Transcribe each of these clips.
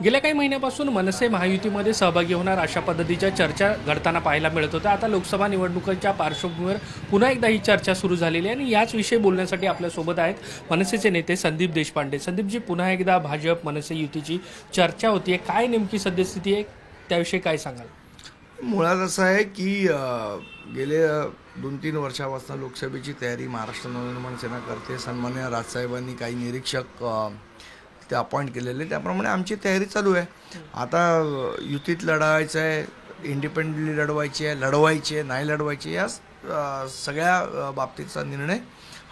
गेल्या काही महिन्यापासून मनसे महायुतीमध्ये सहभागी होणार अशा पद्धतीच्या चर्चा घडताना पाहायला मिळत होत्या। आता लोकसभा निवडणुकांच्या पार्श्वभूमीवर पुन्हा एकदा ही चर्चा सुरू झालेली आहे आणि याच विषयी बोलण्यासाठी आपल्यासोबत आहेत मनसेचे नेते संदीप देशपांडे। संदीपजी, पुन्हा एकदा भाजप मनसे युतीची चर्चा होतीये, काय नेमकी सद्यस्थिती आहे त्याविषयी काय सांगाल? मुळात असं आहे की गेले 2-3 वर्षापासून लोकसभेची तयारी महाराष्ट्र नवनिर्माण सेना करते। सन्माननीय राजसाहेबांनी काही निरीक्षक ते अपॉइंट केलेले, त्याप्रमाणे आमची तयारी चालू आहे। आता युतीत लढवायचं आहे, इंडिपेंडेंटली लढवायची आहे, नाही लढवायची, या सगळ्या बाबतीचा निर्णय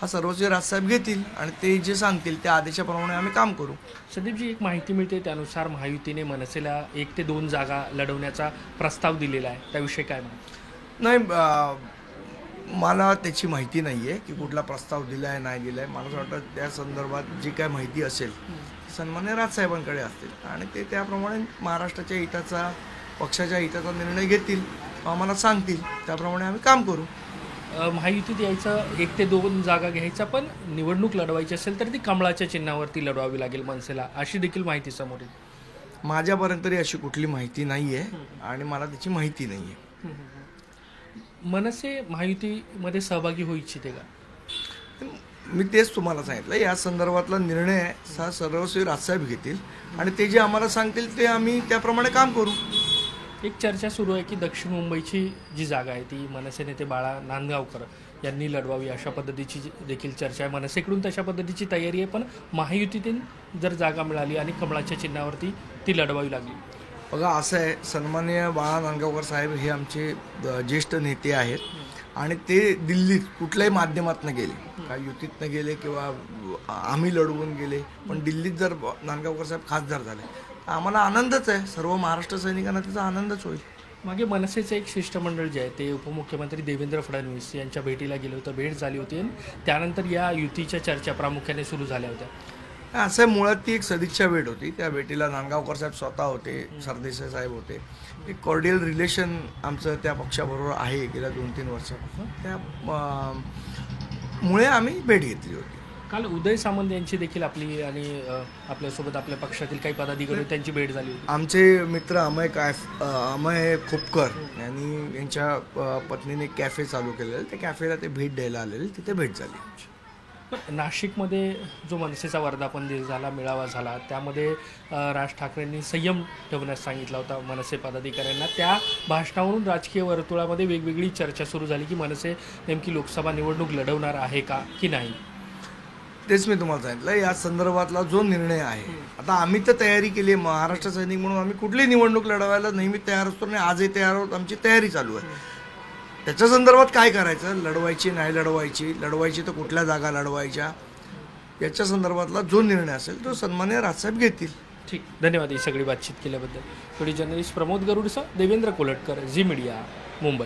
हा सर्वोच्च राजसाहेब घेतील आणि ते जे सांगतील त्या आदेशाप्रमाणे आम्ही काम करू। संदीपजी, एक माहिती मिळते त्यानुसार महायुतीने मनसेला 1 ते 2 जागा लढवण्याचा प्रस्ताव दिलेला आहे, त्याविषयी काय म्हणतात? नाही, मला त्याची माहिती नाही आहे की कुठला प्रस्ताव दिला आहे नाही दिला आहे। मला असं वाटतं त्या संदर्भात जी काय माहिती असेल सन्मान्य राजसाहेबांकडे असतील आणि ते त्याप्रमाणे महाराष्ट्राच्या हिताचा, पक्षाच्या हिताचा निर्णय घेतील, आम्हाला सांगतील, त्याप्रमाणे आम्ही काम करू। महायुतीत यायचं 1 ते 2 जागा घ्यायचा, पण निवडणूक लढवायची असेल तर ती कमळाच्या चिन्हावरती लढवावी लागेल मनसेला, अशी देखील माहिती समोर येईल। माझ्यापर्यंत तरी अशी कुठली माहिती नाही आहे आणि मला त्याची माहिती नाही आहे। मनसे महायुतीमध्ये सहभागी होऊ इच्छिते का? मी तेच तुम्हाला सांगितलं, या संदर्भातला निर्णय सर्वस्वी राजसाहेब घेतील आणि ते जे आम्हाला सांगतील ते आम्ही त्याप्रमाणे काम करू। एक चर्चा सुरू आहे की दक्षिण मुंबईची जी जागा आहे ती मनसे नेते बाळा नांदगावकर यांनी लढवावी, अशा पद्धतीची देखील चर्चा आहे। मनसेकडून तशा पद्धतीची तयारी आहे, पण महायुतीतून जर जागा मिळाली आणि कमळाच्या चिन्हावरती ती लढवावी लागली। बघा, असं आहे, सन्माननीय बाळा नांदगावकर साहेब हे आमचे ज्येष्ठ नेते आहेत आणि ते दिल्लीत कुठल्याही माध्यमातून गेले, काय युतीतनं गेले किंवा आम्ही लढवून गेले, पण दिल्लीत जर नांदगावकर साहेब खासदार झाले तर आम्हाला आनंदच आहे, सर्व महाराष्ट्र सैनिकांना त्याचा आनंदच होईल। मागे मनसेचं एक शिष्टमंडळ जे आहे ते उपमुख्यमंत्री देवेंद्र फडणवीस यांच्या भेटीला गेले होते, भेट झाली होती आणि त्यानंतर या युतीच्या चर्चा प्रामुख्याने सुरू झाल्या होत्या। असं मुळात ती एक सदिच्छा भेट होती। त्या भेटीला नांदगावकर साहेब स्वतः होते, सरदेसाई साहेब होते। एक कॉर्डियल रिलेशन आमचं त्या पक्षाबरोबर आहे गेल्या 2-3 वर्षापासून, त्यामुळे आम्ही भेट घेतली होती। काल उदय सामंत यांची देखील आपली आणि आपल्यासोबत आपल्या पक्षातील काही पदाधिकारी त्यांची भेट झाली होती। आमचे मित्र अमय खोपकर यांनी यांच्या पत्नीने कॅफे चालू केलेलं, त्या कॅफेला ते भेट द्यायला आलेले, तिथे भेट झाली। पण नाशिकमध्ये जो मनसेचा वर्धापन दिन झाला, मेळावा झाला, त्यामध्ये राज ठाकरेंनी संयम ठेवण्यास सांगितला होता मनसे पदाधिकाऱ्यांना। त्या भाषणावरून राजकीय वर्तुळामध्ये वेगवेगळी चर्चा सुरू झाली की मनसे नेमकी लोकसभा निवडणूक लढवणार आहे का की नाही। तेच मी तुम्हाला सांगितलं, या संदर्भातला जो निर्णय आहे, आता आम्ही तर तयारी केली आहे, महाराष्ट्र सैनिक म्हणून आम्ही कुठलीही निवडणूक लढवायला नेहमी तयार असतो आणि आजही तयार आहोत, आमची तयारी चालू आहे। त्याच्या संदर्भात काय करायचं, लढवायची नाही लढवायची तर कुठल्या जागा लढवायच्या, याच्या संदर्भातला जो निर्णय असेल तो सन्माननीय राजसाहेब घेतील। ठीक, धन्यवाद ही सगळी बातचीत केल्याबद्दल। थोडी जर्नलिस्ट प्रमोद गरुडसह देवेंद्र कोलटकर, झी मीडिया, मुंबई।